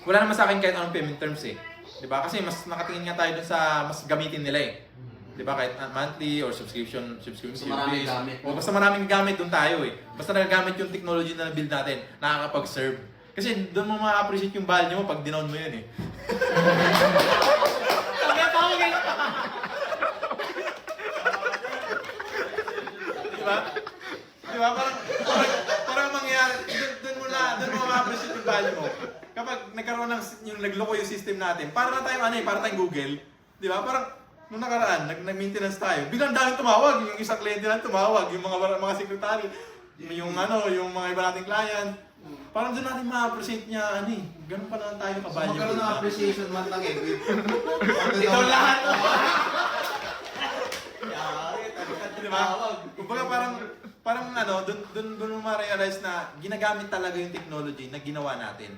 wala naman sa akin kahit anong payment terms eh. Diba? Kasi mas nakatingin nga tayo dun sa mas gamitin nila eh. Diba? Kahit monthly or subscription Basta maraming gamit. O basta maraming gamit dun tayo eh. Basta nagagamit yung technology na build natin, nakakapag-serve. Kasi doon mo ma-appreciate yung value mo pag dinown mo yun eh. Diba? Diba? Parang mangyayari, doon mo ma-appreciate yung value mo. Kapag nagkaroon ng yung nagloko yung system natin, para na tayong ano eh, para tayong Google. Di ba? Parang nung nakaraan, nag-maintenance tayo. Biglang daming tumawag, yung isang kliyente lang tumawag, yung mga secretary, yung mga iba nating client. Parang doon natin ma-appreciate niya, ano eh, ganun pa lang tayo kabalyo. Magkaroon ng appreciation man lang eh. Ikaw lahat! Di ba? Kumbaga parang ano, doon mo ma-realize na ginagamit talaga yung technology na ginawa natin.